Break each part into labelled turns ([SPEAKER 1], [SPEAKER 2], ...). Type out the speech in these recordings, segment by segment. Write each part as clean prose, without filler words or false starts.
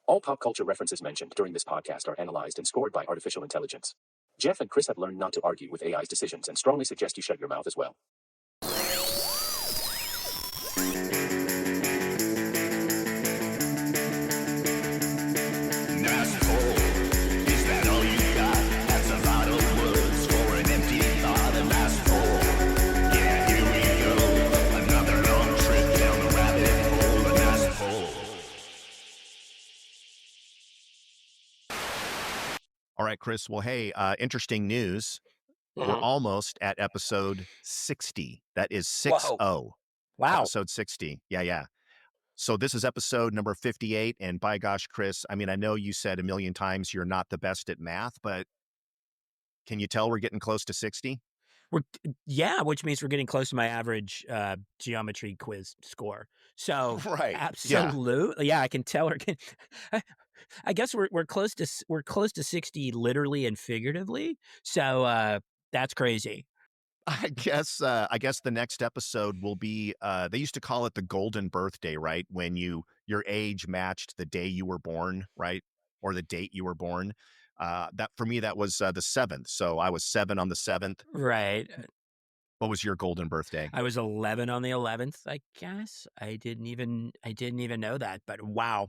[SPEAKER 1] All pop culture references mentioned during this podcast are analyzed and scored by artificial intelligence. Jeff and Chris have learned not to argue with AI's decisions and strongly suggest you shut your mouth as well.
[SPEAKER 2] All right, Chris. Well, hey, interesting news. We're almost at episode 60. That is 60.
[SPEAKER 3] Wow.
[SPEAKER 2] Episode 60. Yeah. So this is episode number 58. And by gosh, Chris, I mean, I know you said a million times you're not the best at math, but can you tell we're getting close to 60?
[SPEAKER 3] Which means we're getting close to my average geometry quiz score. So
[SPEAKER 2] Right.
[SPEAKER 3] absolutely, yeah, I can tell we're getting. I guess we're close to 60 literally and figuratively. So that's crazy.
[SPEAKER 2] I guess the next episode will be they used to call it the golden birthday, right? When your age matched the day you were born, right? Or the date you were born. That for me, that was the 7th. So I was 7 on the 7th.
[SPEAKER 3] Right.
[SPEAKER 2] What was your golden birthday?
[SPEAKER 3] I was 11 on the 11th, I guess. I didn't even know that, but wow.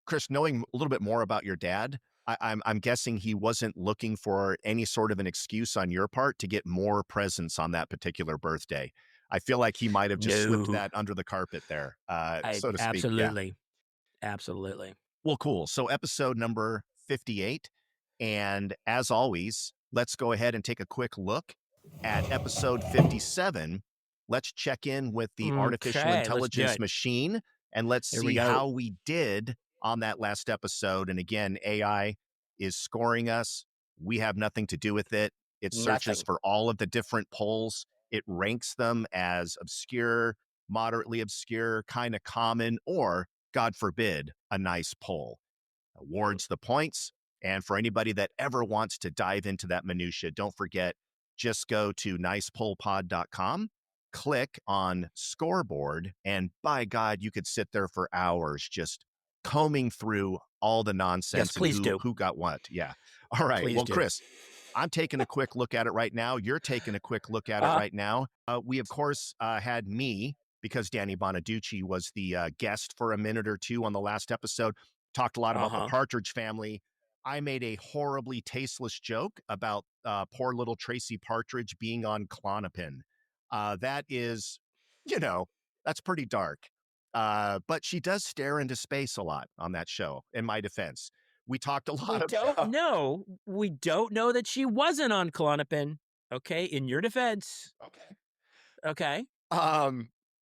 [SPEAKER 2] Chris, knowing a little bit more about your dad, I'm guessing he wasn't looking for any sort of an excuse on your part to get more presents on that particular birthday. I feel like he might have just slipped that under the carpet there, so to speak.
[SPEAKER 3] Absolutely. Yeah. Absolutely.
[SPEAKER 2] Well, cool. So episode number 58. And as always, let's go ahead and take a quick look at episode 57. Let's check in with the artificial intelligence machine and let's see how we did on that last episode. And again, AI is scoring us. We have nothing to do with it. It searches for all of the different polls. It ranks them as obscure, moderately obscure, kind of common, or God forbid, a nice poll. Awards the points. And for anybody that ever wants to dive into that minutia, don't forget, just go to nicepollpod.com, click on scoreboard, and by God, you could sit there for hours just combing through all the nonsense.
[SPEAKER 3] Yes, please do.
[SPEAKER 2] Who got what. Yeah. All right.
[SPEAKER 3] Please do.
[SPEAKER 2] Chris, I'm taking a quick look at it right now. You're taking a quick look at it right now. We, of course, had me, because Danny Bonaduce was the guest for a minute or two on the last episode, talked a lot about the Partridge Family. I made a horribly tasteless joke about poor little Tracy Partridge being on Klonopin. That is, that's pretty dark. But she does stare into space a lot on that show, in my defense. We talked a lot
[SPEAKER 3] We don't know that she wasn't on Klonopin. Okay, in your defense. Okay.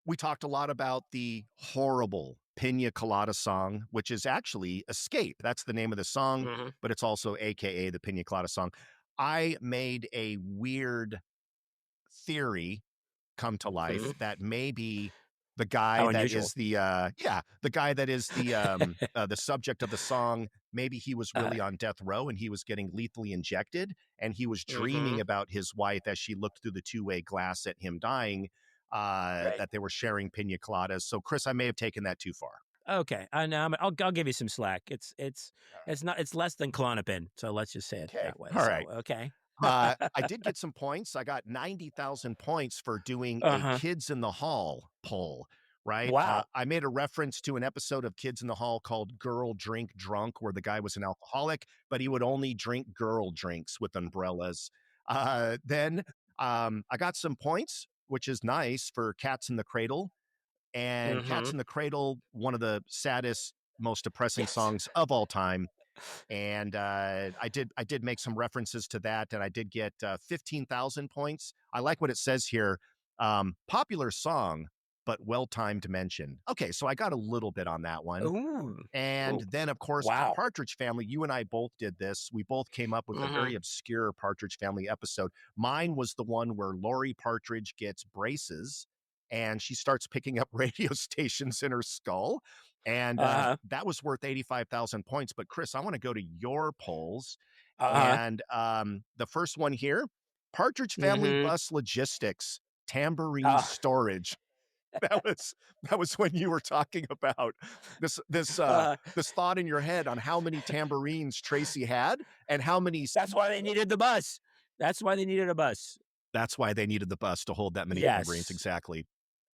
[SPEAKER 2] We talked a lot about the horrible Pina Colada song, which is actually Escape. That's the name of the song, but it's also AKA the Pina Colada song. I made a weird theory come to life that maybe the guy is the subject of the song, maybe he was really on death row and he was getting lethally injected and he was dreaming about his wife as she looked through the two-way glass at him dying. That they were sharing pina coladas. So, Chris, I may have taken that too far.
[SPEAKER 3] Okay, I'll give you some slack. It's less than Klonopin, so let's just say it that way.
[SPEAKER 2] All right.
[SPEAKER 3] Okay.
[SPEAKER 2] I did get some points. I got 90,000 points for doing a Kids in the Hall poll. Right.
[SPEAKER 3] Wow.
[SPEAKER 2] I made a reference to an episode of Kids in the Hall called Girl Drink Drunk, where the guy was an alcoholic, but he would only drink girl drinks with umbrellas. Then I got some points, which is nice, for Cats in the Cradle. And Cats in the Cradle, one of the saddest, most depressing songs of all time. And I did make some references to that, and I did get 15,000 points. I like what it says here. Popular song, but well-timed mention. Okay, so I got a little bit on that one.
[SPEAKER 3] Ooh.
[SPEAKER 2] And then, of course, the Partridge Family, you and I both did this. We both came up with a very obscure Partridge Family episode. Mine was the one where Lori Partridge gets braces and she starts picking up radio stations in her skull. And that was worth 85,000 points. But Chris, I want to go to your polls. And the first one here, Partridge Family Bus Logistics, Tambourine Storage. That was when you were talking about
[SPEAKER 3] Uh,
[SPEAKER 2] this thought in your head on how many tambourines Tracy had and how many
[SPEAKER 3] that's why they needed the bus. That's why they needed a bus.
[SPEAKER 2] that's why they needed the bus to hold that many tambourines,
[SPEAKER 3] Yes,
[SPEAKER 2] exactly.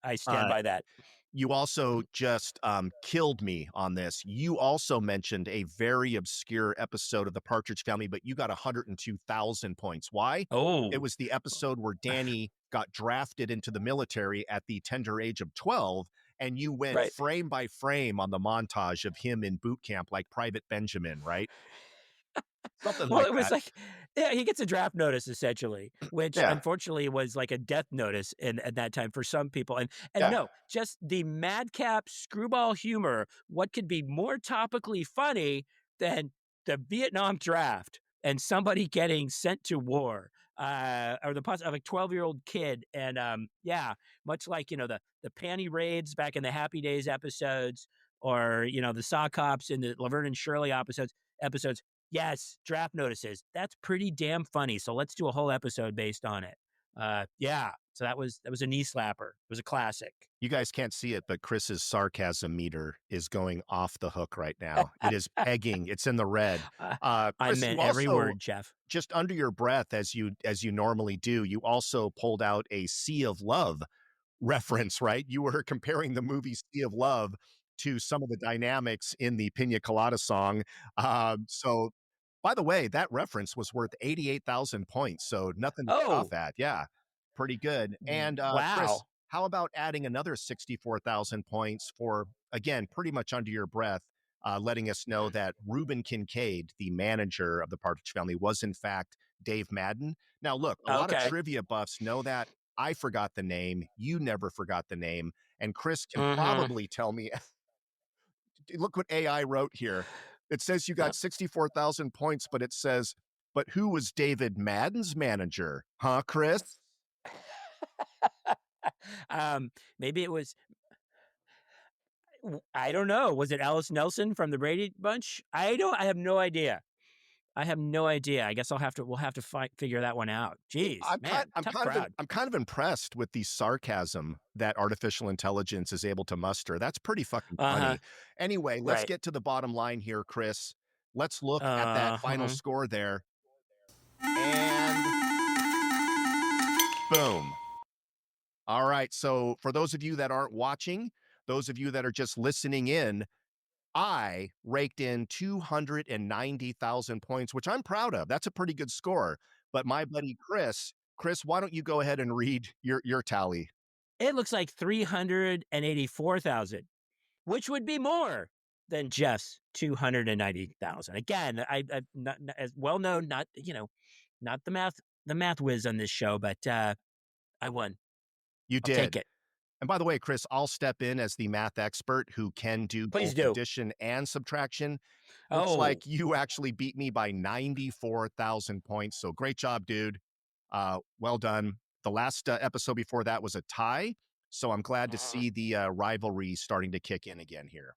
[SPEAKER 3] I stand
[SPEAKER 2] Uh,
[SPEAKER 3] by that.
[SPEAKER 2] you also just, killed me on this. You also mentioned a very obscure episode of The Partridge Family, but you got 102,000 points. Why? It
[SPEAKER 3] Oh,
[SPEAKER 2] was the episode where Danny got drafted into the military at the tender age of 12, and you went
[SPEAKER 3] right.
[SPEAKER 2] frame by frame on the montage of him in boot camp like Private Benjamin, right? Something
[SPEAKER 3] Well,
[SPEAKER 2] like
[SPEAKER 3] it was
[SPEAKER 2] that.
[SPEAKER 3] like, yeah, he gets a draft notice essentially, which
[SPEAKER 2] Yeah,
[SPEAKER 3] unfortunately was like a death notice in at that time for some people. And
[SPEAKER 2] yeah.
[SPEAKER 3] no, just the madcap screwball humor. What could be more topically funny than the Vietnam draft and somebody getting sent to war? Or the of a 12-year-old kid, and yeah, much like the panty raids back in the Happy Days episodes, or the sock hops in the Laverne and Shirley episodes. Yes, draft notices. That's pretty damn funny. So let's do a whole episode based on it. Yeah. So that was a knee slapper. It was a classic.
[SPEAKER 2] You guys can't see it, but Chris's sarcasm meter is going off the hook right now. It is pegging. It's in the red.
[SPEAKER 3] uh, I
[SPEAKER 2] Chris, you
[SPEAKER 3] meant every
[SPEAKER 2] also
[SPEAKER 3] word, Jeff.
[SPEAKER 2] just under your breath, as you normally do, you also pulled out a Sea of Love reference, right? You were comparing the movie Sea of Love to some of the dynamics in the Pina Colada song. So, by the way, that reference was worth 88,000 points. So nothing to scoff
[SPEAKER 3] Oh,
[SPEAKER 2] at. Yeah, pretty good. And Chris,
[SPEAKER 3] wow.
[SPEAKER 2] how about adding another 64,000 points for, again, pretty much under your breath, letting us know that Reuben Kincaid, the manager of the Partridge Family, was in fact Dave Madden. Now, look, a lot of
[SPEAKER 3] Okay.
[SPEAKER 2] trivia buffs know that. I forgot the name. You never forgot the name. And Chris can
[SPEAKER 3] Mm-hmm.
[SPEAKER 2] probably tell me. Look what AI wrote here. It says you got 64,000 points, but it says, but who was David Madden's manager? Huh, Chris?
[SPEAKER 3] Maybe it was. I don't know. Was it Alice Nelson from the Brady Bunch? I don't. I have no idea. I have no idea. I guess we'll have to figure that one out. Jeez,
[SPEAKER 2] I'm kind
[SPEAKER 3] man,
[SPEAKER 2] I'm
[SPEAKER 3] tough
[SPEAKER 2] kind of
[SPEAKER 3] crowd.
[SPEAKER 2] I'm kind of impressed with the sarcasm that artificial intelligence is able to muster. That's pretty fucking
[SPEAKER 3] Uh huh.
[SPEAKER 2] funny. Anyway, let's
[SPEAKER 3] Right.
[SPEAKER 2] get to the bottom line here, Chris. Let's look at that
[SPEAKER 3] Uh
[SPEAKER 2] final
[SPEAKER 3] huh.
[SPEAKER 2] score there. And boom. All right. So, for those of you that aren't watching, those of you that are just listening in, I raked in 290,000 points, which I'm proud of. That's a pretty good score. But my buddy Chris, why don't you go ahead and read your tally?
[SPEAKER 3] It looks like 384,000, which would be more than Jeff's 290,000. Again, I not as well known, not not the math whiz on this show, but I won.
[SPEAKER 2] You
[SPEAKER 3] I'll take
[SPEAKER 2] did.
[SPEAKER 3] it.
[SPEAKER 2] And by the way, Chris, I'll step in as the math expert who can do
[SPEAKER 3] Please
[SPEAKER 2] both
[SPEAKER 3] do.
[SPEAKER 2] addition and subtraction. Looks
[SPEAKER 3] Oh,
[SPEAKER 2] like you actually beat me by 94,000 points. So great job, dude. Well done. The last episode before that was a tie. So I'm glad to see the rivalry starting to kick in again here.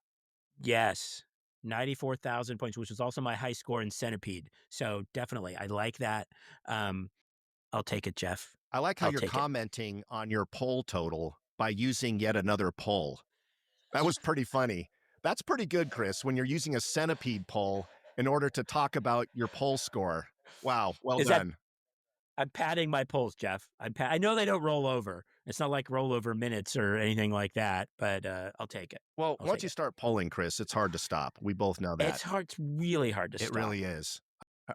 [SPEAKER 3] yes. 94,000 points, which was also my high score in Centipede. So definitely, I like that. Um, I'll take it, Jeff.
[SPEAKER 2] I like how
[SPEAKER 3] I'll
[SPEAKER 2] you're
[SPEAKER 3] take it.
[SPEAKER 2] commenting on your poll total by using yet another poll. That was pretty funny. That's pretty good, Chris, when you're using a centipede poll in order to talk about your poll score. Wow, well
[SPEAKER 3] Is that
[SPEAKER 2] done.
[SPEAKER 3] I'm padding my polls, Jeff. I know they don't roll over. It's not like rollover minutes or anything like that, but I'll take it.
[SPEAKER 2] Well,
[SPEAKER 3] I'll
[SPEAKER 2] once
[SPEAKER 3] take
[SPEAKER 2] you
[SPEAKER 3] it.
[SPEAKER 2] start polling, Chris, it's hard to stop. We both know that.
[SPEAKER 3] It's hard. It's really hard to
[SPEAKER 2] It
[SPEAKER 3] stop.
[SPEAKER 2] really is.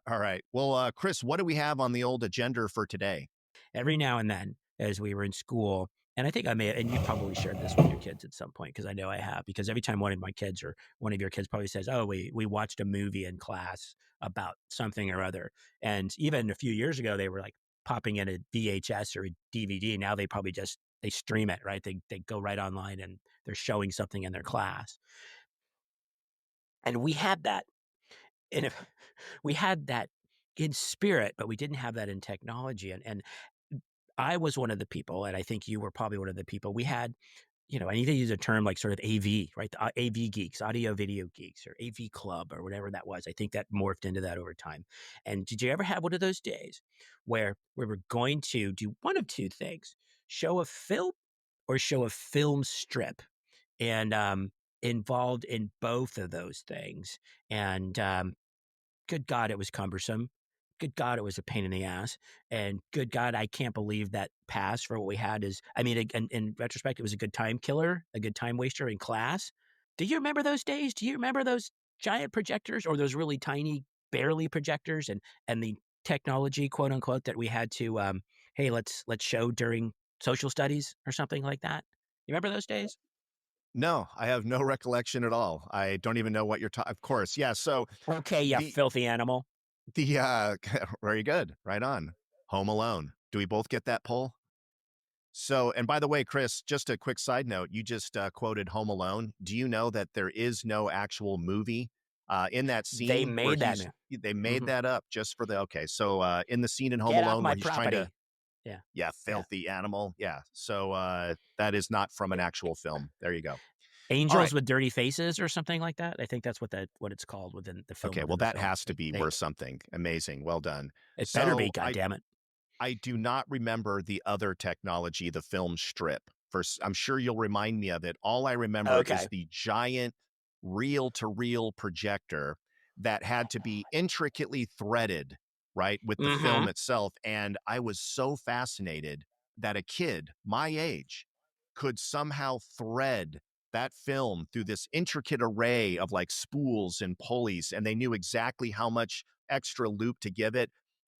[SPEAKER 2] All right. Well, Chris, what do we have on the old agenda for today?
[SPEAKER 3] Every now and then, as we were in school, and I think I may, and you probably shared this with your kids at some point, because I know I have. Because every time one of my kids or one of your kids probably says, "Oh, we watched a movie in class about something or other," and even a few years ago, they were like popping in a VHS or a DVD. Now they probably just they stream it, right? They go right online and they're showing something in their class. And we had that in we had that in spirit, but we didn't have that in technology. And I was one of the people, and I think you were probably one of the people. We had, I need to use a term like sort of AV, right? The AV geeks, audio video geeks, or AV club, or whatever that was. I think that morphed into that over time. And did you ever have one of those days where we were going to do one of two things: show a film or show a film strip, and involved in both of those things. And good God, it was cumbersome. Good God, it was a pain in the ass. And good God, I can't believe that pass for what we had is, I mean, in retrospect, it was a good time killer, a good time waster in class. Do you remember those days? Do you remember those giant projectors or those really tiny, barely projectors and the technology, quote unquote, that we had to, hey, let's show during social studies or something like that? You remember those days?
[SPEAKER 2] No, I have no recollection at all. I don't even know what you're talking. Of course, yeah. So
[SPEAKER 3] Okay, you
[SPEAKER 2] the
[SPEAKER 3] filthy animal.
[SPEAKER 2] very good, right on. Home Alone. Do we both get that poll? So, and by the way, Chris, just a quick side note, you just quoted Home Alone. Do you know that there is no actual movie in that
[SPEAKER 3] They
[SPEAKER 2] scene where
[SPEAKER 3] made that.
[SPEAKER 2] they made
[SPEAKER 3] Mhm.
[SPEAKER 2] that up just for the, okay. So in the scene in Home
[SPEAKER 3] Get off
[SPEAKER 2] Alone
[SPEAKER 3] my
[SPEAKER 2] where he's trying to,
[SPEAKER 3] property. Yeah.
[SPEAKER 2] yeah,
[SPEAKER 3] Yeah.
[SPEAKER 2] filthy animal. Yeah. So that is not from an actual film. There you go. All
[SPEAKER 3] Angels
[SPEAKER 2] right.
[SPEAKER 3] with Dirty Faces or something like that. I think that's what it's called within the film.
[SPEAKER 2] Okay. Well,
[SPEAKER 3] Within the
[SPEAKER 2] that
[SPEAKER 3] film,
[SPEAKER 2] has to be
[SPEAKER 3] they
[SPEAKER 2] worth something. Amazing. Well done.
[SPEAKER 3] it better be.
[SPEAKER 2] So
[SPEAKER 3] God damn it!
[SPEAKER 2] I do not remember the other technology, the film strip. I'm sure you'll remind me of it. All I remember is
[SPEAKER 3] Okay.
[SPEAKER 2] the giant reel-to-reel projector that had to be intricately threaded, right, with the
[SPEAKER 3] Mm-hmm.
[SPEAKER 2] film itself. And I was so fascinated that a kid my age could somehow thread that film through this intricate array of like spools and pulleys, and they knew exactly how much extra loop to give it.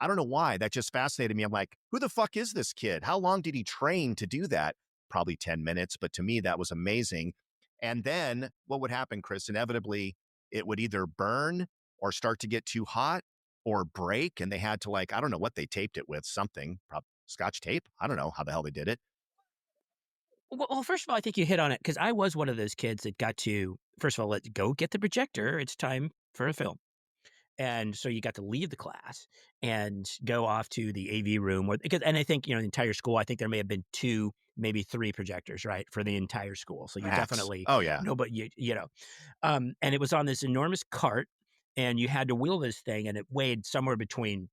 [SPEAKER 2] I don't know why. That just fascinated me. I'm like, who the fuck is this kid? How long did he train to do that? Probably 10 minutes, but to me, that was amazing. And then what would happen, Chris? Inevitably, it would either burn or start to get too hot or break. And they had to, like, I don't know what they taped it with, something, probably scotch tape. I don't know how the hell they did it.
[SPEAKER 3] Well, first of all, I think you hit on it because I was one of those kids that got to first of all let's go get the projector. It's time for a film. And so you got to leave the class and go off to the AV room and I think, the entire school, I think there may have been 2, maybe 3 projectors, right, for the entire school. So you
[SPEAKER 2] Max.
[SPEAKER 3] definitely
[SPEAKER 2] Oh, yeah.
[SPEAKER 3] no, but and it was on this enormous cart and you had to wheel this thing and it weighed somewhere between,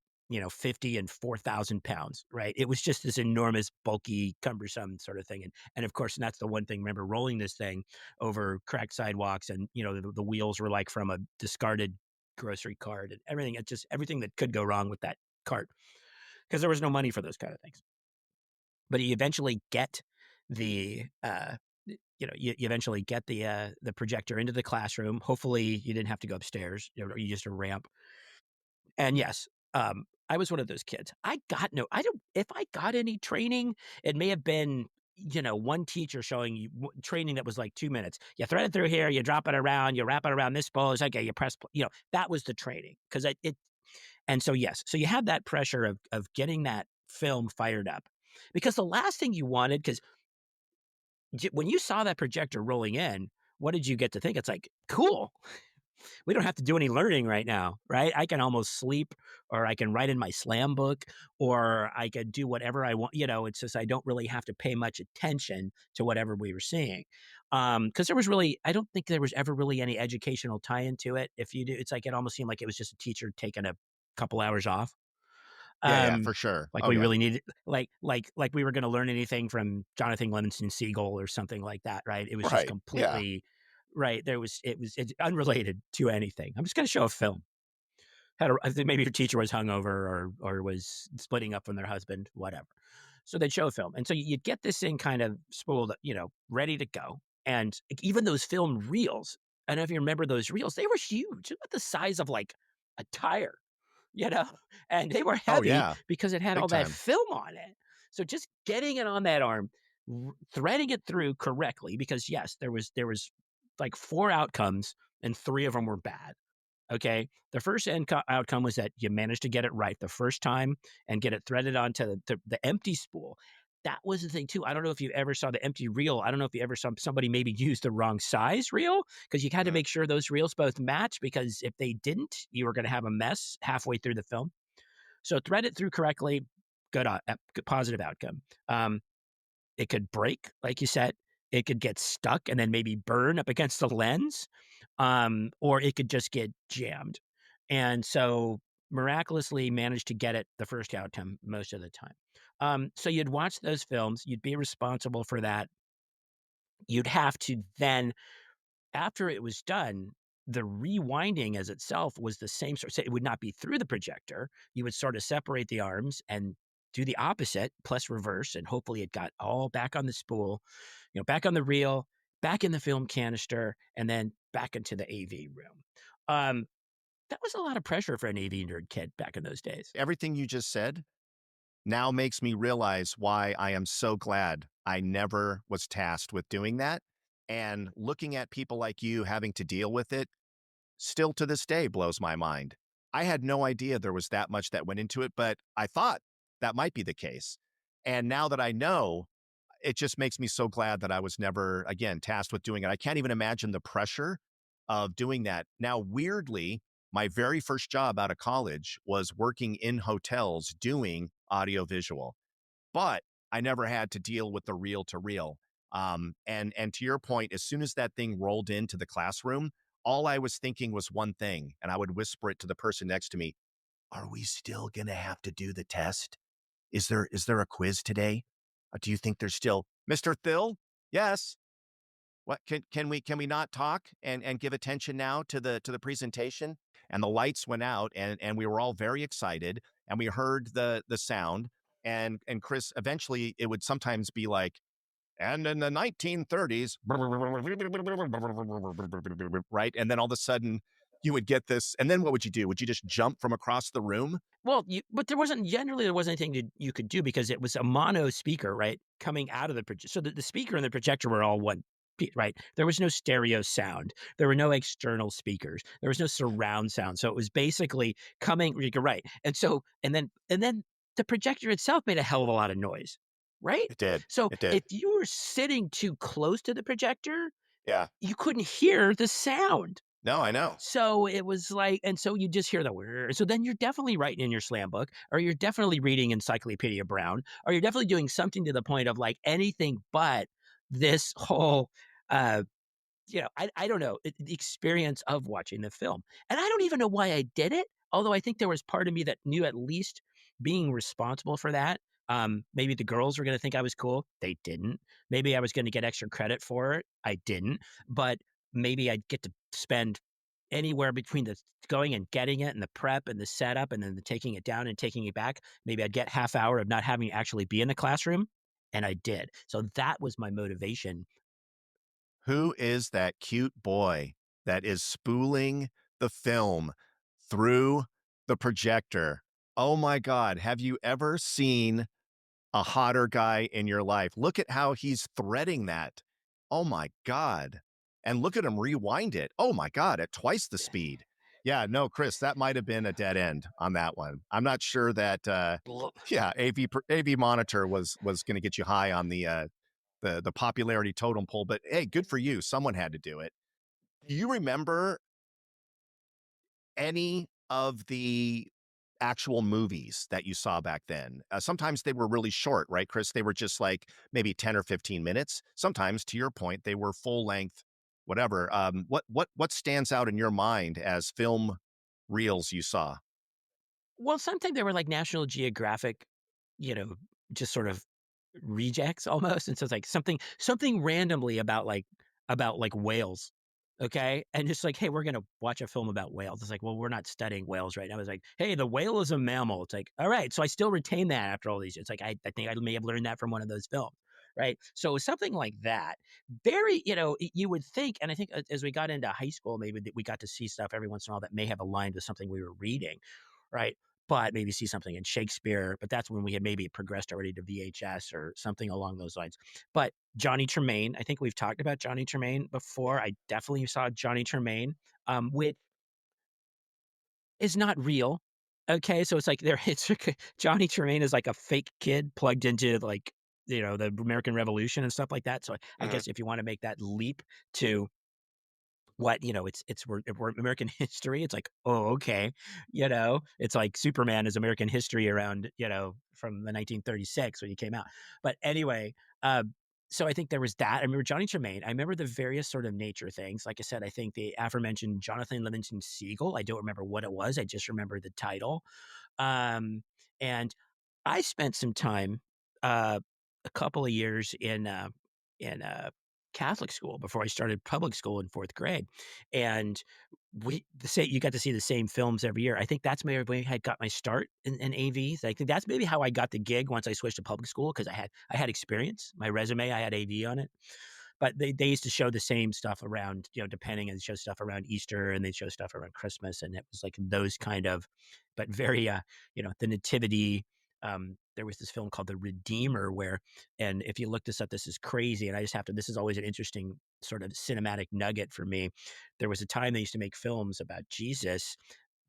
[SPEAKER 3] 50 and 4,000 pounds, right? It was just this enormous, bulky, cumbersome sort of thing. And of course, and that's the one thing, remember rolling this thing over cracked sidewalks and, the wheels were like from a discarded grocery cart and everything. It's just everything that could go wrong with that cart because there was no money for those kind of things. But you eventually get the, you eventually get the projector into the classroom. Hopefully, you didn't have to go upstairs. You just a ramp. And yes, I was one of those kids. I don't. If I got any training, it may have been one teacher showing you training that was like 2 minutes. You thread it through here, you drop it around, you wrap it around this bowl. It's okay. You press. That was the training because it. And so yes, so you had that pressure of getting that film fired up because the last thing you wanted because when you saw that projector rolling in, what did you get to think? It's like, cool. We don't have to do any learning right now, right? I can almost sleep or I can write in my slam book or I could do whatever I want. It's just I don't really have to pay much attention to whatever we were seeing. Because there was really, I don't think there was ever really any educational tie into it. If you do, it's like it almost seemed like it was just a teacher taking a couple hours off.
[SPEAKER 2] Yeah, yeah,
[SPEAKER 3] Um,
[SPEAKER 2] for sure.
[SPEAKER 3] like
[SPEAKER 2] Oh,
[SPEAKER 3] we
[SPEAKER 2] yeah.
[SPEAKER 3] really needed, like we were going to learn anything from Jonathan Livingston Seagull or something like that, right? It was just
[SPEAKER 2] Right. Yeah.
[SPEAKER 3] completely right. It's unrelated to anything. I'm just going to show a film. I think maybe your teacher was hungover or was splitting up from their husband, whatever. So they'd show a film, and so you'd get this thing kind of spooled, ready to go. And even those film reels, I don't know if you remember those reels. They were huge, about the size of like a tire you know, and they were
[SPEAKER 2] Oh,
[SPEAKER 3] heavy
[SPEAKER 2] yeah.
[SPEAKER 3] because it had
[SPEAKER 2] Big
[SPEAKER 3] all that
[SPEAKER 2] time.
[SPEAKER 3] film on it. So just getting it on that arm, threading it through correctly, because yes, there was like 4 outcomes and 3 of them were bad. Okay. The first outcome was that you managed to get it right the first time and get it threaded onto the empty spool. That was the thing too. I don't know if you ever saw the empty reel. I don't know if you ever saw somebody maybe use the wrong size reel because you had to
[SPEAKER 2] Mm.
[SPEAKER 3] make sure those reels both match because if they didn't, you were going to have a mess halfway through the film. So thread it through correctly. Good positive outcome. It could break, like you said. It could get stuck and then maybe burn up against the lens, or it could just get jammed. And so miraculously managed to get it the first outcome most of the time. So you'd watch those films. You'd be responsible for that you'd have to then, after it was done, the rewinding as itself was the same sort. So it would not be through the projector. You would sort of separate the arms and do the opposite plus reverse, and hopefully it got all back on the spool, back on the reel, back in the film canister, and then back into the AV room. Um, that was a lot of pressure for an AV nerd kid back in those days.
[SPEAKER 2] Everything you just said now makes me realize why I am so glad I never was tasked with doing that. And looking at people like you having to deal with it still to this day blows my mind. I had no idea there was that much that went into it, but I thought that might be the case. And now that I know, it just makes me so glad that I was never, again, tasked with doing it. I can't even imagine the pressure of doing that. Now, weirdly, my very first job out of college was working in hotels doing audiovisual, but I never had to deal with the reel to reel. And to your point, as soon as that thing rolled into the classroom, all I was thinking was one thing, and I would whisper it to the person next to me: "Are we still going to have to do the test? Is there a quiz today? Do you think there's still Mr. Thill? Yes. What can we not talk and give attention now to the presentation?" And the lights went out, and we were all very excited, and we heard the sound. And Chris, eventually it would sometimes be like, "And in the 1930s," right? And then all of a sudden you would get this, and then what would you do? Would you just jump from across the room?
[SPEAKER 3] Well, but there wasn't anything you could do because it was a mono speaker, right, coming out of the projector. So the speaker and the projector were all one piece, right? There was no stereo sound. There were no external speakers. There was no surround sound. So it was basically coming. You're right, and then the projector itself made a hell of a lot of noise, right?
[SPEAKER 2] It did.
[SPEAKER 3] So
[SPEAKER 2] It did.
[SPEAKER 3] if you were sitting too close to the projector,
[SPEAKER 2] Yeah.
[SPEAKER 3] you couldn't hear the sound.
[SPEAKER 2] No, I know.
[SPEAKER 3] So it was like, and so you just hear the whir. So then you're definitely writing in your slam book, or you're definitely reading Encyclopedia Brown, or you're definitely doing something to the point of like anything but this whole, uh, I don't know, the experience of watching the film. And I don't even know why I did it. Although I think there was part of me that knew at least being responsible for that. Maybe the girls were going to think I was cool. They didn't. Maybe I was going to get extra credit for it. I didn't. But maybe I'd get to spend anywhere between the going and getting it and the prep and the setup and then the taking it down and taking it back. Maybe I'd get half hour of not having to actually be in the classroom. And I did. So that was my motivation.
[SPEAKER 2] Who is that cute boy that is spooling the film through the projector? Oh my God. Have you ever seen a hotter guy in your life? Look at how he's threading that. Oh my God. And look at him rewind it. Oh my God, at twice the speed. Yeah, no, Chris, that might have been a dead end on that one. I'm not sure that yeah, AV monitor was going to get you high on the popularity totem pole, but hey, good for you. Someone had to do it. Do you remember any of the actual movies that you saw back then? Sometimes they were really short, right, Chris? They were just like maybe 10 or 15 minutes. Sometimes, to your point, they were full length, whatever. What stands out in your mind as film reels you saw?
[SPEAKER 3] Well, sometimes they were like National Geographic, you know, just sort of rejects almost, and so it's like something randomly about whales, okay? And just like, "Hey, we're gonna watch a film about whales." It's like, "Well, we're not studying whales right now." It's like, "Hey, the whale is a mammal." It's like, "Alright." So I still retain that after all these years. It's like, I think I may have learned that from one of those films, right? So it was something like that. Very, you would think, and I think as we got into high school, maybe that we got to see stuff every once in a while that may have aligned with something we were reading, right? But maybe see something in Shakespeare, but that's when we had maybe progressed already to VHS or something along those lines. But Johnny Tremaine, I think we've talked about Johnny Tremaine before. I definitely saw Johnny Tremaine, which is not real. Okay, so it's like Johnny Tremaine is like a fake kid plugged into like the American Revolution and stuff like that. So I
[SPEAKER 2] Mhm.
[SPEAKER 3] guess if you want to make that leap to what we're American history, it's like, oh, okay, it's like Superman is American history around, from the 1936 when he came out. But anyway, so I think there was that. I remember Johnny Tremaine. I remember the various sort of nature things. Like I said, I think the aforementioned Jonathan Livingston Seagull. I don't remember what it was. I just remember the title. And I spent some time, a couple of years in Catholic school before I started public school in 4th grade, and you got to see the same films every year. I think that's maybe where I had got my start in AV. I think that's maybe how I got the gig once I switched to public school because I had experience. My resume, I had AV on it. But they used to show the same stuff around, depending, and show stuff around Easter, and they'd show stuff around Christmas, and it was like those kind of, but very, the Nativity. There was this film called The Redeemer and if you look this up, this is crazy, and this is always an interesting sort of cinematic nugget for me. There was a time they used to make films about Jesus,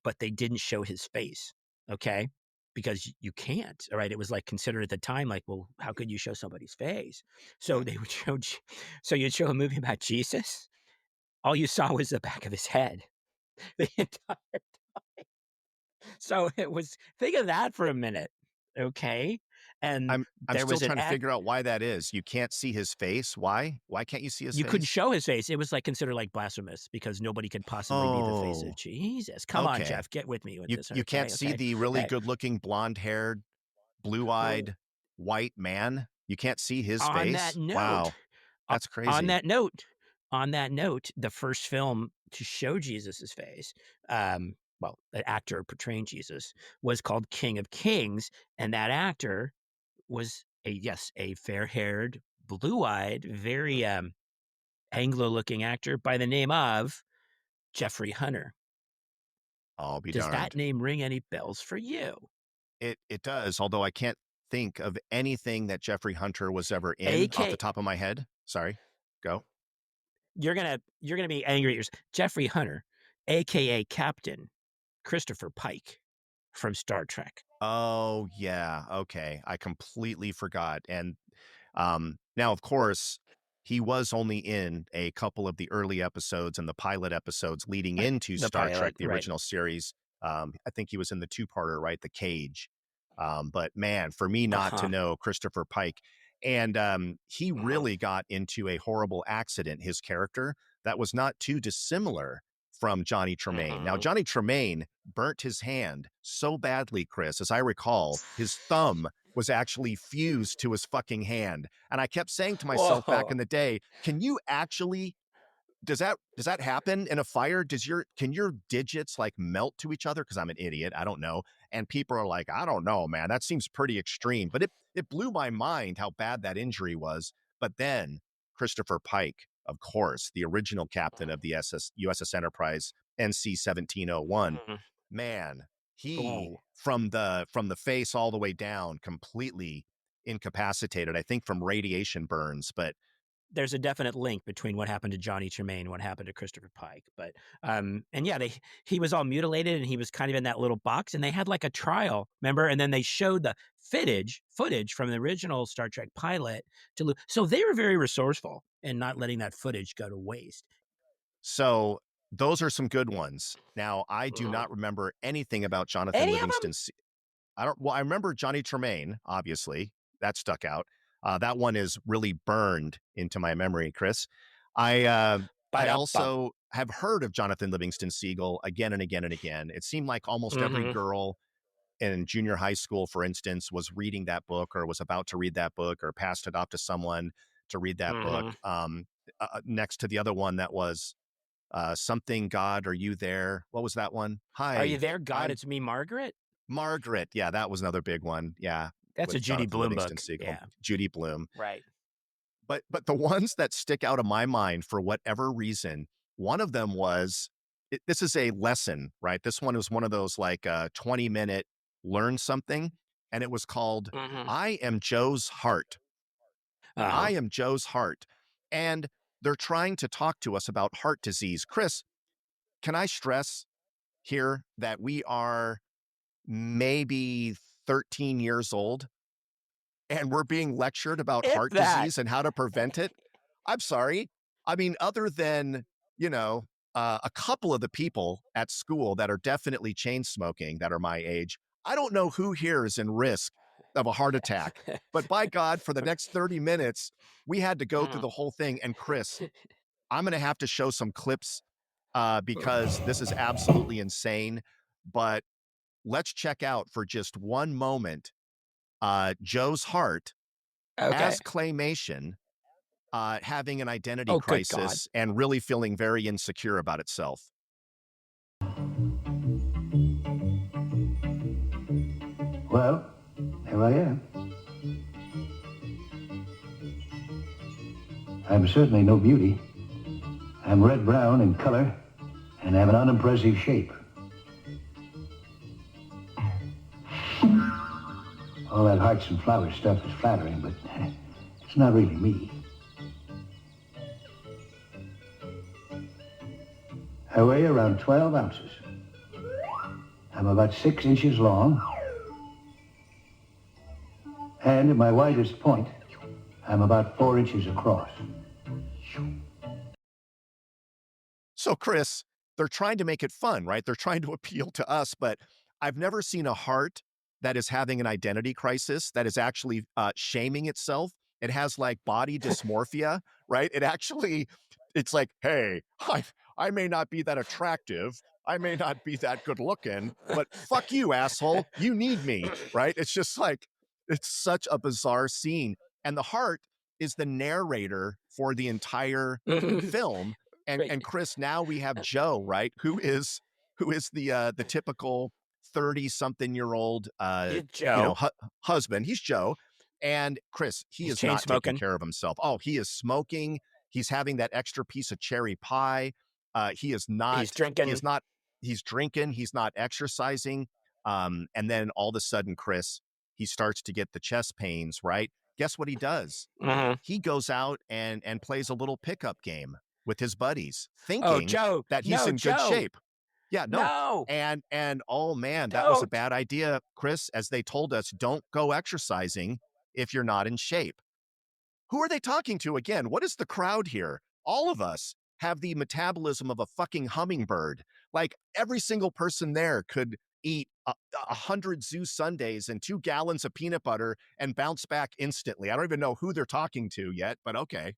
[SPEAKER 3] but they didn't show his face. Okay. Because you can't, all right? It was like considered at the time, like, well, how could you show somebody's face? So they would so you'd show a movie about Jesus. All you saw was the back of his head the entire time. So it was, think of that for a minute. Okay. And
[SPEAKER 2] I'm
[SPEAKER 3] there
[SPEAKER 2] still
[SPEAKER 3] was an
[SPEAKER 2] trying to
[SPEAKER 3] act,
[SPEAKER 2] figure out why that is. You can't see his face. Why? Why can't you see his
[SPEAKER 3] you couldn't
[SPEAKER 2] face?
[SPEAKER 3] show his face. It was like considered like blasphemous because nobody could possibly be the face of
[SPEAKER 2] Oh,
[SPEAKER 3] Jesus. Come on,
[SPEAKER 2] okay.
[SPEAKER 3] Jeff, get with me with
[SPEAKER 2] You
[SPEAKER 3] this.
[SPEAKER 2] you
[SPEAKER 3] Okay.
[SPEAKER 2] can't see
[SPEAKER 3] Okay.
[SPEAKER 2] the really
[SPEAKER 3] Hey,
[SPEAKER 2] good-looking blonde-haired, blue-eyed white man? You can't see his
[SPEAKER 3] on that
[SPEAKER 2] face?
[SPEAKER 3] note,
[SPEAKER 2] Wow,
[SPEAKER 3] o
[SPEAKER 2] that's
[SPEAKER 3] on
[SPEAKER 2] crazy.
[SPEAKER 3] that note on that note, the first film to show Jesus's face, well, the actor portraying Jesus was called King of Kings, and that actor was a fair-haired, blue-eyed, very, Anglo-looking actor by the name of Jeffrey Hunter.
[SPEAKER 2] I'll be
[SPEAKER 3] Does that
[SPEAKER 2] darned.
[SPEAKER 3] name ring any bells for you?
[SPEAKER 2] It does, although I can't think of anything that Jeffrey Hunter was ever in off the
[SPEAKER 3] AK
[SPEAKER 2] top of my head. Sorry. Go.
[SPEAKER 3] you're gonna be angry at yourself. Jeffrey Hunter, AKA Captain Christopher Pike from Star Trek.
[SPEAKER 2] Oh, yeah, okay. I completely forgot, and now, of course, he was only in a couple of the early episodes and the pilot episodes leading
[SPEAKER 3] Right.
[SPEAKER 2] into
[SPEAKER 3] The
[SPEAKER 2] Star
[SPEAKER 3] pilot,
[SPEAKER 2] Trek, the
[SPEAKER 3] right.
[SPEAKER 2] original series. I think he was in the two-parter, right? The Cage. But man, for me not to
[SPEAKER 3] Uh-huh.
[SPEAKER 2] know Christopher Pike, and he
[SPEAKER 3] Uh-huh.
[SPEAKER 2] really got into a horrible accident, his character, that was not too dissimilar from Johnny Tremaine. Now,
[SPEAKER 3] Mhm.
[SPEAKER 2] Johnny Tremaine burnt his hand so badly, Chris, as I recall, his thumb was actually fused to his fucking hand. And I kept saying to myself back
[SPEAKER 3] Whoa.
[SPEAKER 2] in the day, can you actually does that happen in a fire? Can your digits like melt to each other? Because I'm an idiot. I don't know. And people are like, I don't know, man. That seems pretty extreme. But it blew my mind how bad that injury was. But then Christopher Pike, of course, the original captain of the USS Enterprise NC 1701,
[SPEAKER 3] Mhm.
[SPEAKER 2] man, he
[SPEAKER 3] Oh.
[SPEAKER 2] from the face all the way down, completely incapacitated, I think from radiation burns. But
[SPEAKER 3] There's a definite link between what happened to Johnny Tremaine and what happened to Christopher Pike. But and yeah, he was all mutilated and he was kind of in that little box and they had like a trial, remember? And then they showed the footage from the original Star Trek pilot so they were very resourceful in not letting that footage go to waste.
[SPEAKER 2] so those are some good ones. Now, I do
[SPEAKER 3] Mhm.
[SPEAKER 2] not remember anything about Jonathan
[SPEAKER 3] Any of
[SPEAKER 2] Livingston.
[SPEAKER 3] them?
[SPEAKER 2] I remember Johnny Tremaine, obviously. That stuck out. That one is really burned into my memory, Chris. I
[SPEAKER 3] Ba-dum-bum.
[SPEAKER 2] also have heard of Jonathan Livingston Seagull again and again and again. It seemed like almost every
[SPEAKER 3] Mhm.
[SPEAKER 2] girl in junior high school, for instance, was reading that book or was about to read that book or passed it off to someone to read that book.
[SPEAKER 3] Mhm.
[SPEAKER 2] Next to the other one that was something God, are you there? What was that one?
[SPEAKER 3] Are you
[SPEAKER 2] Hi,
[SPEAKER 3] there, God?
[SPEAKER 2] I'm
[SPEAKER 3] It's me, Margaret.
[SPEAKER 2] Margaret. Yeah, that was another big one. Yeah,
[SPEAKER 3] That's a
[SPEAKER 2] with
[SPEAKER 3] Judy
[SPEAKER 2] Jonathan
[SPEAKER 3] Bloom
[SPEAKER 2] Livingston
[SPEAKER 3] book.
[SPEAKER 2] Seagull,
[SPEAKER 3] Yeah.
[SPEAKER 2] Judy Bloom.
[SPEAKER 3] Right.
[SPEAKER 2] But the ones that stick out of my mind for whatever reason, one of them was this is a lesson, right? This one was one of those like 20-minute learn something, and it was called
[SPEAKER 3] Mhm.
[SPEAKER 2] I Am Joe's Heart. I
[SPEAKER 3] Uh-huh.
[SPEAKER 2] am Joe's Heart. And they're trying to talk to us about heart disease. Chris, can I stress here that we are maybe 13 years old and we're being lectured about
[SPEAKER 3] If
[SPEAKER 2] heart
[SPEAKER 3] that.
[SPEAKER 2] disease and how to prevent it? I'm sorry. I mean, other than, you know, a couple of the people at school that are definitely chain smoking that are my age, I don't know who here is in risk of a heart attack. But by God, for the next 30 minutes, we had to go through
[SPEAKER 3] Mhm.
[SPEAKER 2] the whole thing. And Chris, I'm going to have to show some clips because this is absolutely insane. But let's check out for just one moment Joe's Heart
[SPEAKER 3] Okay.
[SPEAKER 2] as claymation having an identity
[SPEAKER 3] Oh, good God.
[SPEAKER 2] crisis and really feeling very insecure about itself.
[SPEAKER 4] Well, here I am. I'm certainly no beauty. I'm red-brown in color and have an unimpressive shape. All that hearts and flowers stuff is flattering, but it's not really me. I weigh around 12 ounces. I'm about 6 inches long. And at my widest point, I'm about 4 inches across.
[SPEAKER 2] So, Chris, they're trying to make it fun, right? They're trying to appeal to us, but I've never seen a heart that is having an identity crisis that is actually shaming itself. It has like body dysmorphia, right? It's like, hey, I may not be that attractive. I may not be that good looking, but fuck you, asshole. You need me, right? It's just like, it's such a bizarre scene. And the heart is the narrator for the entire film.
[SPEAKER 3] Right.
[SPEAKER 2] And Chris, now we have Joe, right? Who is the typical 30-something-year-old
[SPEAKER 3] Joe.
[SPEAKER 2] husband. He's Joe. And Chris, he
[SPEAKER 3] He's
[SPEAKER 2] is
[SPEAKER 3] chain
[SPEAKER 2] not taking
[SPEAKER 3] smoking.
[SPEAKER 2] care of himself. Oh, he is smoking. He's having that extra piece of cherry pie. He is not.
[SPEAKER 3] He's drinking.
[SPEAKER 2] He is not. He's drinking. He's not exercising. And then all of a sudden, Chris, he starts to get the chest pains. Right? Guess what he does?
[SPEAKER 3] Mhm.
[SPEAKER 2] He goes out and plays a little pickup game with his buddies,
[SPEAKER 3] Oh,
[SPEAKER 2] thinking
[SPEAKER 3] Joe.
[SPEAKER 2] that he's
[SPEAKER 3] No,
[SPEAKER 2] in good
[SPEAKER 3] Joe.
[SPEAKER 2] shape. Yeah, no.
[SPEAKER 3] No.
[SPEAKER 2] And oh man, that was a
[SPEAKER 3] Don't.
[SPEAKER 2] bad idea, Chris, as they told us, don't go exercising if you're not in shape. Who are they talking to again? What is the crowd here? All of us have the metabolism of a fucking hummingbird. Like every single person there could eat 100 Zoo Sundays and 2 gallons of peanut butter and bounce back instantly. I don't even know who they're talking to yet, but okay.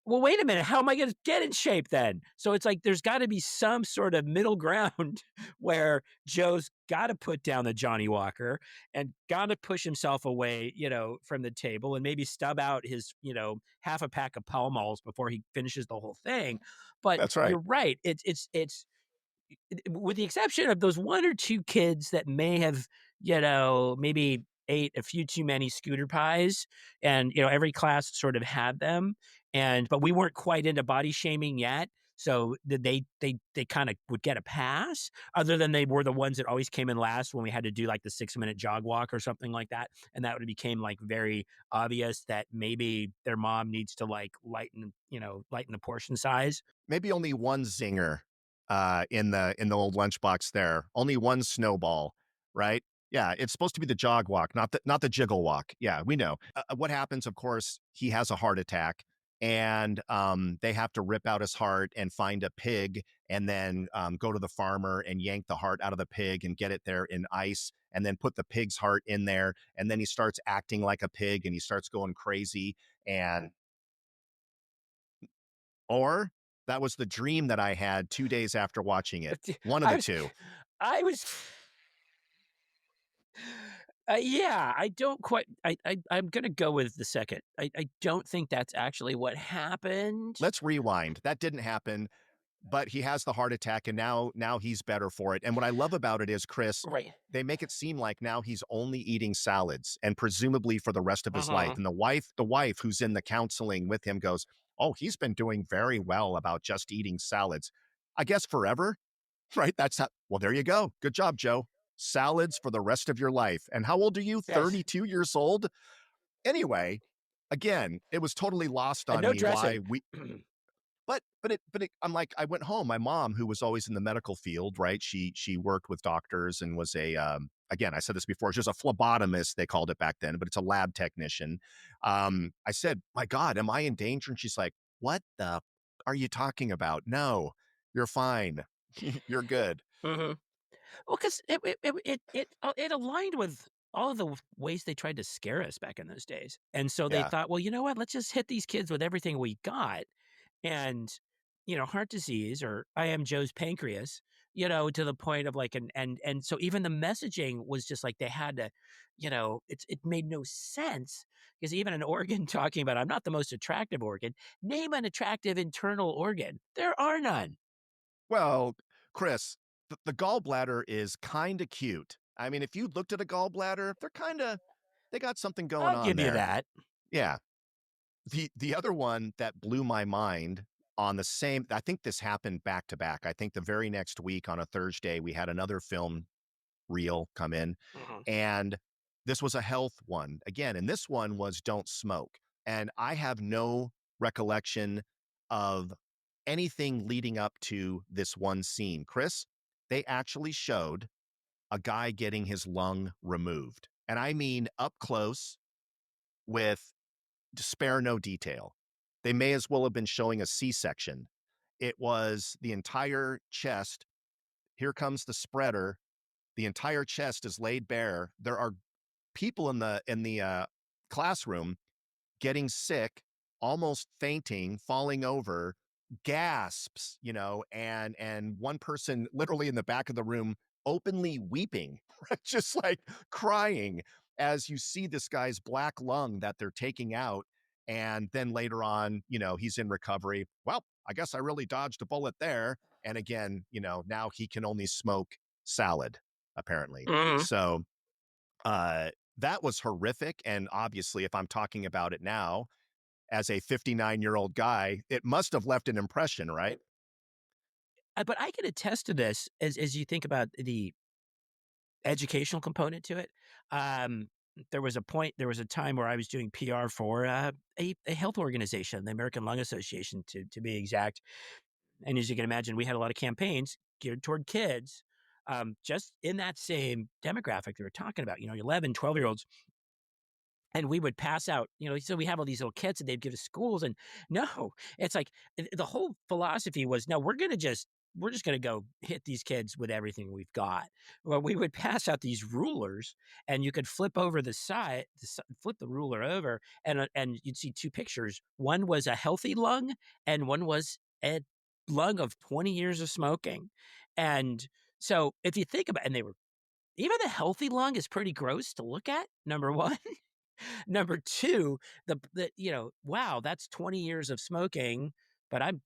[SPEAKER 3] Well, wait a minute. How am I going to get in shape then? So it's like there's got to be some sort of middle ground where Joe's got to put down the Johnny Walker and got to push himself away, from the table and maybe stub out his, half a pack of Pall Malls before he finishes the whole thing. But
[SPEAKER 2] That's right.
[SPEAKER 3] you're right. It's with the exception of those 1 or 2 kids that may have, maybe ate a few too many scooter pies, and every class sort of had them, but we weren't quite into body shaming yet, so they kind of would get a pass, other than they were the ones that always came in last when we had to do like the 6-minute jog walk or something like that, and that would became like very obvious that maybe their mom needs to like lighten the portion size.
[SPEAKER 2] Maybe only one zinger in the old lunchbox there. Only one snowball, right? Yeah, it's supposed to be the jog walk, not the jiggle walk. Yeah, we know. What happens, of course, he has a heart attack, and they have to rip out his heart and find a pig, and then go to the farmer and yank the heart out of the pig and get it there in ice, and then put the pig's heart in there, and then he starts acting like a pig and he starts going crazy, or that was the dream that I had 2 days after watching it. One of the two.
[SPEAKER 3] I was yeah, I don't quite I'm gonna go with the second. I don't think that's actually what happened.
[SPEAKER 2] Let's rewind. That didn't happen, but he has the heart attack, and now he's better for it. And what I love about it is, Chris,
[SPEAKER 3] Right.
[SPEAKER 2] they make it seem like now he's only eating salads and presumably for the rest of his life.
[SPEAKER 3] Mhm.
[SPEAKER 2] And the wife who's in the counseling with him goes, "Oh, he's been doing very well about just eating salads. I guess forever." Right? That's how, well, there you go. Good job, Joe. Salads for the rest of your life. And how old are you?
[SPEAKER 3] Yes.
[SPEAKER 2] 32 years old? Anyway, again, it was totally lost
[SPEAKER 3] And
[SPEAKER 2] on
[SPEAKER 3] no
[SPEAKER 2] me why
[SPEAKER 3] dressing.
[SPEAKER 2] we I'm like, I went home. My mom, who was always in the medical field, right? She worked with doctors and was a again, I said this before, she was a phlebotomist, they called it back then, but it's a lab technician. I said, "My God, am I in danger?" And she's like, "What the are you talking about? No, you're fine. You're good."
[SPEAKER 3] Mhm. Well, 'cause it aligned with all of the ways they tried to scare us back in those days, and so they
[SPEAKER 2] Yeah.
[SPEAKER 3] thought, "Well, you know what? Let's just hit these kids with everything we got," and heart disease, or I am Joe's pancreas, to the point of like, and so even the messaging was just like they had to, it made no sense because even an organ talking about, I'm not the most attractive organ, name an attractive internal organ. There are none.
[SPEAKER 2] Well, Chris, the gallbladder is kind of cute. I mean, if you looked at a gallbladder, they got something going
[SPEAKER 3] I'll
[SPEAKER 2] on
[SPEAKER 3] give you
[SPEAKER 2] there.
[SPEAKER 3] that.
[SPEAKER 2] Yeah. The other one that blew my mind on the same, I think this happened back to back. I think the very next week on a Thursday, we had another film reel come in,
[SPEAKER 3] Mhm.
[SPEAKER 2] and this was a health one again. And this one was don't smoke. And I have no recollection of anything leading up to this one scene. Chris, they actually showed a guy getting his lung removed. And I mean up close with to spare no detail. They may as well have been showing a C-section. It was the entire chest. Here comes the spreader. The entire chest is laid bare. There are people in the classroom getting sick, almost fainting, falling over, gasps, and one person literally in the back of the room openly weeping, just like crying as you see this guy's black lung that they're taking out. And then later on, he's in recovery. Well, I guess I really dodged a bullet there. And again, now he can only smoke salad, apparently.
[SPEAKER 3] Mhm.
[SPEAKER 2] So that was horrific. And obviously, if I'm talking about it now, as a 59-year-old guy, it must have left an impression, right?
[SPEAKER 3] But I can attest to this as you think about the educational component to it. There was a time where I was doing PR for a health organization, the American Lung Association, to be exact. And as you can imagine, we had a lot of campaigns geared toward kids, just in that same demographic they were talking about, 11, 12-year-olds. And we would pass out, so we have all these little kits that they'd give to schools. And no, it's like the whole philosophy was, no, we're just going to go hit these kids with everything we've got. Well, we would pass out these rulers, and you could flip over the side, flip the ruler over, and you'd see two pictures. One was a healthy lung, and one was a lung of 20 years of smoking. And so if you think about it, and they were, even the healthy lung is pretty gross to look at, number one. Number two, wow, that's 20 years of smoking, but I'm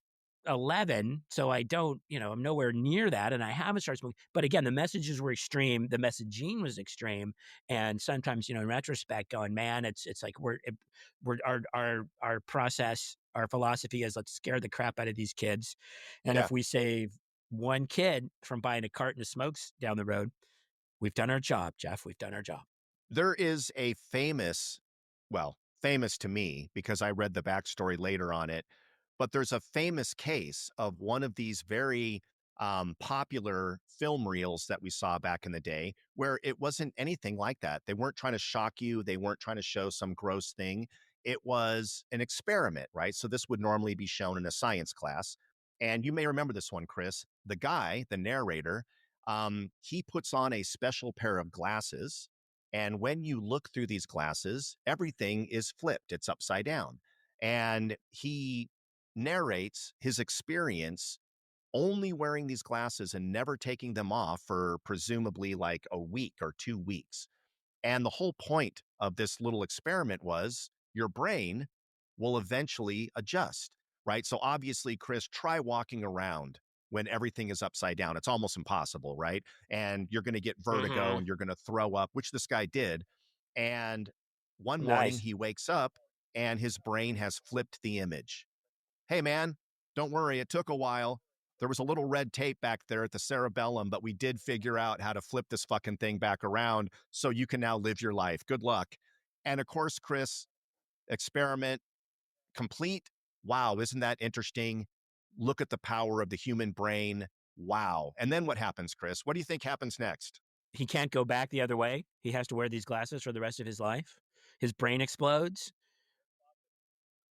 [SPEAKER 3] 11, so I don't, I'm nowhere near that, and I haven't started smoking. But again, the messages were extreme, the messaging was extreme, and sometimes, in retrospect, going, man, it's like we're our process, our philosophy is let's scare the crap out of these kids, and
[SPEAKER 2] Yeah.
[SPEAKER 3] if we save one kid from buying a carton of smokes down the road, we've done our job, Jeff. We've done our job.
[SPEAKER 2] There is a famous to me because I read the backstory later on it, but there's a famous case of one of these very popular film reels that we saw back in the day where it wasn't anything like that. They weren't trying to shock you. They weren't trying to show some gross thing. It was an experiment, right? So this would normally be shown in a science class. And you may remember this one, Chris. The guy, the narrator, he puts on a special pair of glasses. And when you look through these glasses, everything is flipped, it's upside down. And he narrates his experience only wearing these glasses and never taking them off for presumably like a week or 2 weeks. And the whole point of this little experiment was your brain will eventually adjust, right? So obviously, Chris, try walking around when everything is upside down. It's almost impossible, right? And you're going to get vertigo
[SPEAKER 3] Mhm.
[SPEAKER 2] and you're going to throw up, which this guy did. And one morning
[SPEAKER 3] Nice.
[SPEAKER 2] he wakes up and his brain has flipped the image. Hey, man, don't worry. It took a while. There was a little red tape back there at the cerebellum, but we did figure out how to flip this fucking thing back around so you can now live your life. Good luck. And of course, Chris, experiment complete. Wow, isn't that interesting? Look at the power of the human brain. Wow. And then what happens, Chris? What do you think happens next?
[SPEAKER 3] He can't go back the other way. He has to wear these glasses for the rest of his life. His brain explodes.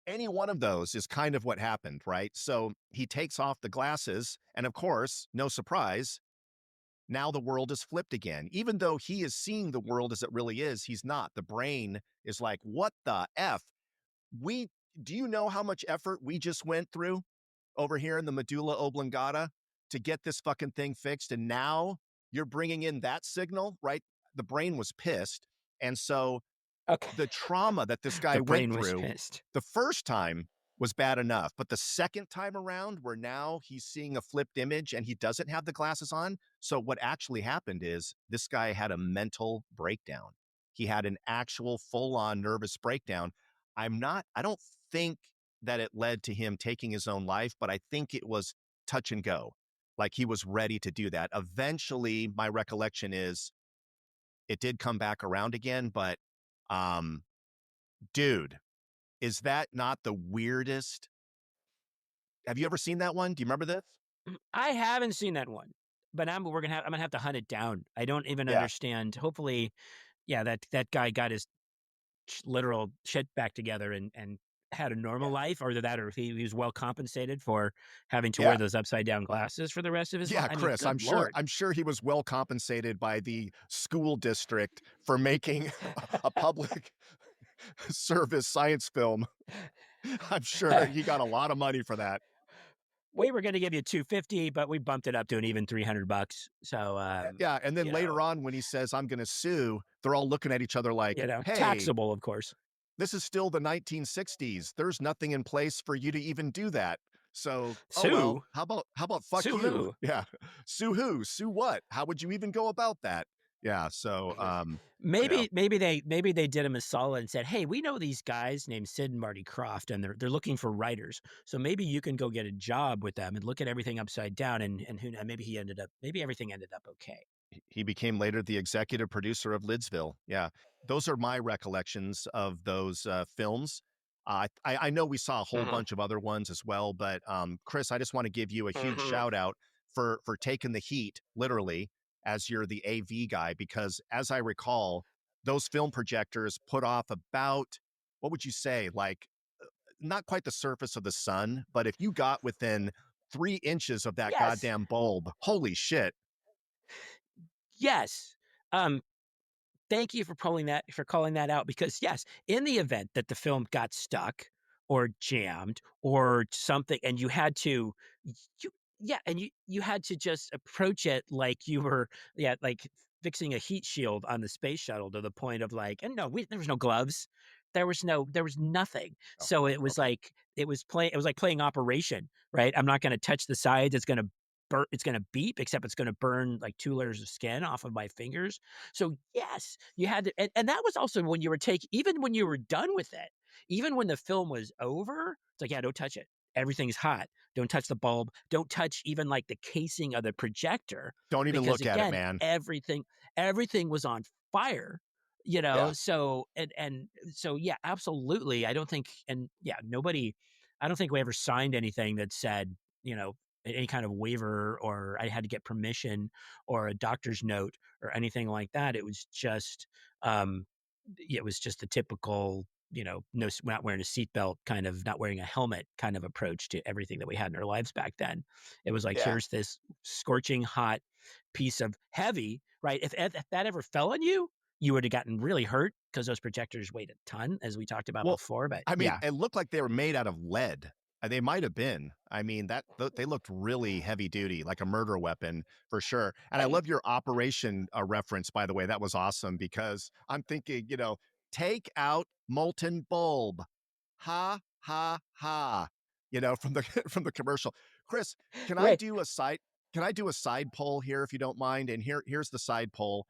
[SPEAKER 2] Any one of those is kind of what happened, right? So he takes off the glasses, and of course, no surprise, now the world is flipped again. Even though he is seeing the world as it really is, he's not. The brain is like, what the F? Do you know how much effort we just went through? over here in the medulla oblongata to get this fucking thing fixed. And now you're bringing in that signal, right? The brain was pissed. And so
[SPEAKER 3] Okay.
[SPEAKER 2] the trauma that this guy
[SPEAKER 3] The
[SPEAKER 2] went
[SPEAKER 3] brain was
[SPEAKER 2] through
[SPEAKER 3] pissed.
[SPEAKER 2] the first time was bad enough, but the second time around, where now he's seeing a flipped image and he doesn't have the glasses on. So what actually happened is this guy had a mental breakdown. He had an actual full-on nervous breakdown. I don't think that it led to him taking his own life, but I think it was touch and go. Like he was ready to do that. Eventually, my recollection is it did come back around again, but dude, is that not the weirdest? Have you ever seen that one? Do you remember this?
[SPEAKER 3] I haven't seen that one, but I'm gonna have to hunt it down. I don't even
[SPEAKER 2] Yeah.
[SPEAKER 3] understand. Hopefully, yeah, that guy got his literal shit back together and had a normal life, or that, or he was well compensated for having to wear those upside down glasses for the rest of his life.
[SPEAKER 2] Yeah,
[SPEAKER 3] I mean,
[SPEAKER 2] Chris,
[SPEAKER 3] good Lord.
[SPEAKER 2] I'm sure he was well compensated by the school district for making a public service science film. I'm sure he got a lot of money for that.
[SPEAKER 3] We were going to give you $250, but we bumped it up to an even $300. So,
[SPEAKER 2] Yeah, and then
[SPEAKER 3] you
[SPEAKER 2] later
[SPEAKER 3] know,
[SPEAKER 2] on when he says, "I'm going to sue," they're all looking at each other like, "Hey,
[SPEAKER 3] taxable, of course.
[SPEAKER 2] this is still the 1960s. There's nothing in place for you to even do that. So, oh
[SPEAKER 3] Sue?
[SPEAKER 2] well, how about fuck
[SPEAKER 3] Sue
[SPEAKER 2] you?"
[SPEAKER 3] who?
[SPEAKER 2] Yeah. Sue who? Sue what? How would you even go about that? Yeah, so you know,
[SPEAKER 3] Maybe they did him a solid and said, "Hey, we know these guys named Sid and Marty Croft, and they're looking for writers. So maybe you can go get a job with them and look at everything upside down." And who knows, maybe everything ended up okay.
[SPEAKER 2] he became later the executive producer of Lidsville. Yeah, those are my recollections of those films. I know we saw a whole bunch of other ones as well, but Chris, I just want to give you a huge shout out for taking the heat, literally, as you're the AV guy, because as I recall, those film projectors put off about, what would you say, like not quite the surface of the sun, but if you got within 3 inches of that
[SPEAKER 3] Yes,
[SPEAKER 2] goddamn bulb, holy shit.
[SPEAKER 3] yes. Um, Thank you for calling that out, because yes, in the event that the film got stuck or jammed or something, and you had to, you yeah, and you had to just approach it like you were, like fixing a heat shield on the space shuttle, to the point of like, and no, there was no gloves, there was nothing.
[SPEAKER 2] Oh,
[SPEAKER 3] So it was
[SPEAKER 2] okay.
[SPEAKER 3] like it was like playing Operation, right? I'm not going to touch the sides. It's going to beep, except it's going to burn like 2 layers of skin off of my fingers. So yes, you had to, and that was also when you were even when you were done with it, even when the film was over, it's like, yeah, don't touch it. Everything's hot. Don't touch the bulb. Don't touch even like the casing of the projector,
[SPEAKER 2] Don't even
[SPEAKER 3] because
[SPEAKER 2] look at it,
[SPEAKER 3] again,
[SPEAKER 2] man.
[SPEAKER 3] everything was on fire.
[SPEAKER 2] Yeah.
[SPEAKER 3] So and so yeah, absolutely. I don't think, and yeah, nobody. I don't think we ever signed anything that said, any kind of waiver, or I had to get permission or a doctor's note or anything like that. Um, it was just the typical, no, not wearing a seatbelt, kind of not wearing a helmet kind of approach to everything that we had in our lives back then. It was like,
[SPEAKER 2] Yeah.
[SPEAKER 3] here's this scorching hot piece of heavy, right? If that ever fell on you, you would have gotten really hurt, because those projectors weighed a ton, as we talked about
[SPEAKER 2] Well,
[SPEAKER 3] before. But
[SPEAKER 2] I mean,
[SPEAKER 3] yeah,
[SPEAKER 2] it looked like they were made out of lead. They might have been. I mean, they looked really heavy duty, like a murder weapon for sure. And I
[SPEAKER 3] hey,
[SPEAKER 2] love your Operation reference, by the way. That was awesome, because I'm thinking, take out molten bulb. Ha ha ha. From the from the commercial. Chris, can I
[SPEAKER 3] right,
[SPEAKER 2] do a side can I do a side poll here if you don't mind? And here's the side poll.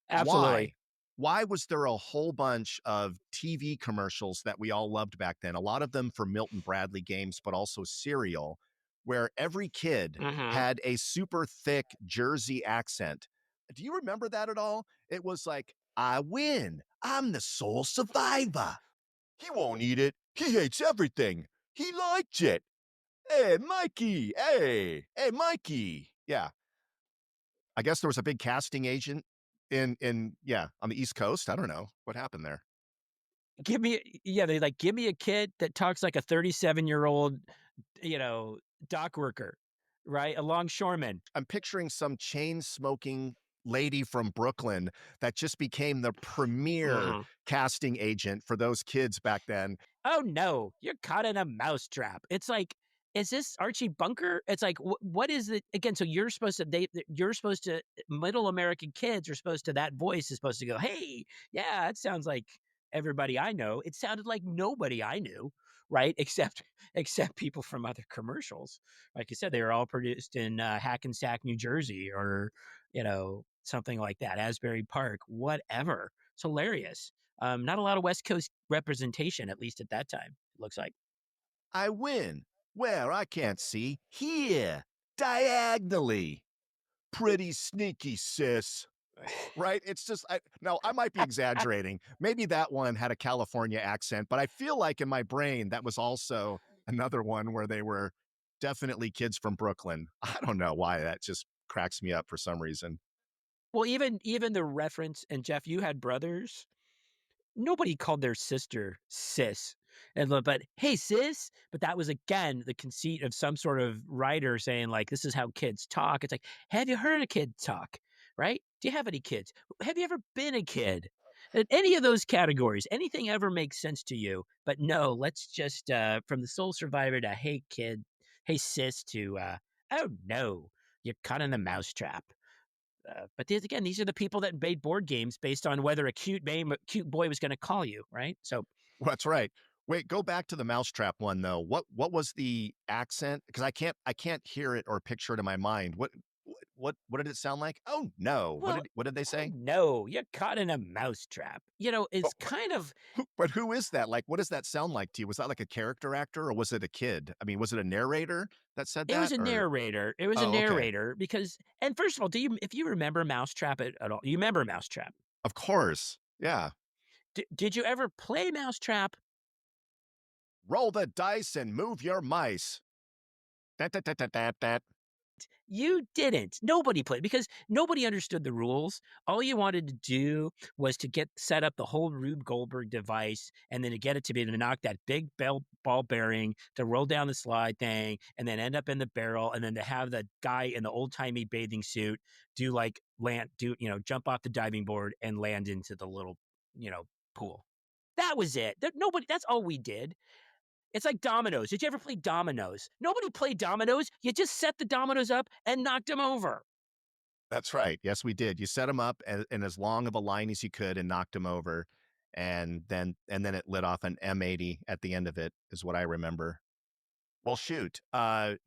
[SPEAKER 2] Why?
[SPEAKER 3] absolutely.
[SPEAKER 2] Why was there a whole bunch of TV commercials that we all loved back then? A lot of them for Milton Bradley games, but also cereal, where every kid
[SPEAKER 3] Mm-hmm.
[SPEAKER 2] had a super thick Jersey accent. Do you remember that at all? It was like, "I win. I'm the sole survivor. He won't eat it. He hates everything. He likes it. Hey, Mikey. Hey, Mikey." Yeah. I guess there was a big casting agent on the East Coast. I don't know what happened there.
[SPEAKER 3] They like, give me a kid that talks like a 37-year-old, dock worker, right? A longshoreman.
[SPEAKER 2] I'm picturing some chain smoking lady from Brooklyn that just became the premier
[SPEAKER 3] Hmm.
[SPEAKER 2] casting agent for those kids back then.
[SPEAKER 3] Oh no, you're caught in a mousetrap. It's like, is this Archie Bunker? It's like, what is it again? So you're supposed to, middle American kids are supposed to, that voice is supposed to go, hey, yeah, it sounds like everybody I know. It sounded like nobody I knew, right? Except people from other commercials. Like you said, they were all produced in Hackensack, New Jersey, or something like that, Asbury Park, whatever. It's hilarious. Not a lot of West Coast representation, at least at that time, it looks like.
[SPEAKER 2] I win. Where I can't see. Here. Diagonally. Pretty sneaky, sis. Right? It's just, now I might be exaggerating. Maybe that one had a California accent, but I feel like in my brain that was also another one where they were definitely kids from Brooklyn. I don't know why that just cracks me up for some reason.
[SPEAKER 3] Well, even the reference, and Jeff, you had brothers. Nobody called their sister sis. But hey, sis. But that was, again, the conceit of some sort of writer saying, like, this is how kids talk. It's like, have you heard a kid talk? Right? Do you have any kids? Have you ever been a kid? Any of those categories, anything ever makes sense to you? But no, let's just, from the sole survivor to, hey, kid, hey, sis, to, oh, no, you're caught in the mousetrap. But these are the people that made board games based on whether a cute boy was going to call you, right? So
[SPEAKER 2] That's right. Wait, go back to the mousetrap one though. What was the accent? Because I can't hear it or picture it in my mind. What did it sound like? Oh no!
[SPEAKER 3] well,
[SPEAKER 2] What did they say?
[SPEAKER 3] no, you're caught in a mousetrap. It's
[SPEAKER 2] But,
[SPEAKER 3] kind of.
[SPEAKER 2] but who is that? Like, what does that sound like to you? Was that like a character actor or was it a kid? I mean, was it a narrator that said
[SPEAKER 3] It was
[SPEAKER 2] that?
[SPEAKER 3] a
[SPEAKER 2] Or
[SPEAKER 3] narrator. It was a
[SPEAKER 2] oh, okay,
[SPEAKER 3] narrator because, and first of all, if you remember Mousetrap at all? You remember Mousetrap?
[SPEAKER 2] of course, yeah.
[SPEAKER 3] Did you ever play Mousetrap?
[SPEAKER 2] Roll the dice and move your mice. That.
[SPEAKER 3] You didn't. Nobody played because nobody understood the rules. All you wanted to do was to set up the whole Rube Goldberg device and then to get it to be able to knock that big ball bearing, to roll down the slide thing, and then end up in the barrel, and then to have the guy in the old-timey bathing suit jump off the diving board and land into the little, pool. That was it. That's all we did. It's like dominoes. Did you ever play dominoes? Nobody played dominoes. You just set the dominoes up and knocked them over.
[SPEAKER 2] That's right. Yes, we did. You set them up in as long of a line as you could and knocked them over, and then it lit off an M80 at the end of it, is what I remember. Well, shoot. As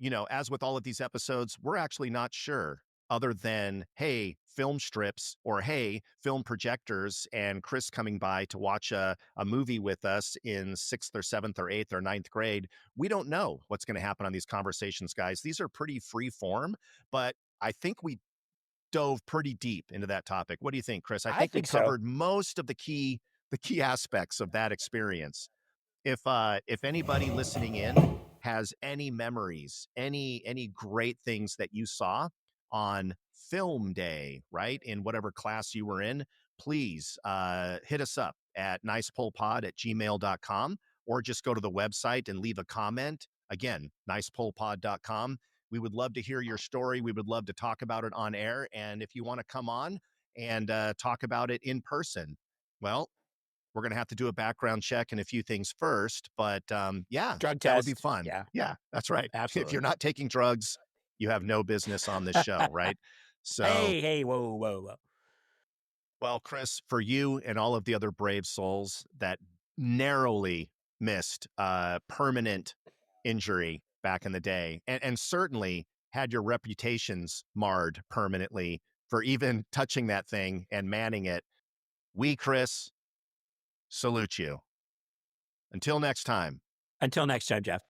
[SPEAKER 2] with all of these episodes, we're actually not sure, other than, hey, film strips, or hey, film projectors, and Chris coming by to watch a movie with us in 6th or 7th or 8th or 9th grade. We don't know what's going to happen on these conversations, guys. These are pretty free form, but I think we dove pretty deep into that topic. What do you think, Chris? I think we
[SPEAKER 3] so.
[SPEAKER 2] covered most of the key aspects of that experience. If anybody listening in has any memories, any great things that you saw on film day, right, in whatever class you were in, please hit us up at nicepollpod@gmail.com, or just go to the website and leave a comment. Again, nicepollpod.com. We would love to hear your story. We would love to talk about it on air. And if you want to come on and talk about it in person, well, we're going to have to do a background check and a few things first. But yeah,
[SPEAKER 3] Drug
[SPEAKER 2] that would
[SPEAKER 3] test.
[SPEAKER 2] be fun.
[SPEAKER 3] Yeah,
[SPEAKER 2] that's right.
[SPEAKER 3] absolutely.
[SPEAKER 2] If you're not taking drugs, you have no business on this show, right? So,
[SPEAKER 3] hey, whoa.
[SPEAKER 2] well, Chris, for you and all of the other brave souls that narrowly missed permanent injury back in the day, and certainly had your reputations marred permanently for even touching that thing and manning it, we, Chris, salute you. Until next time.
[SPEAKER 3] Until next time, Jeff.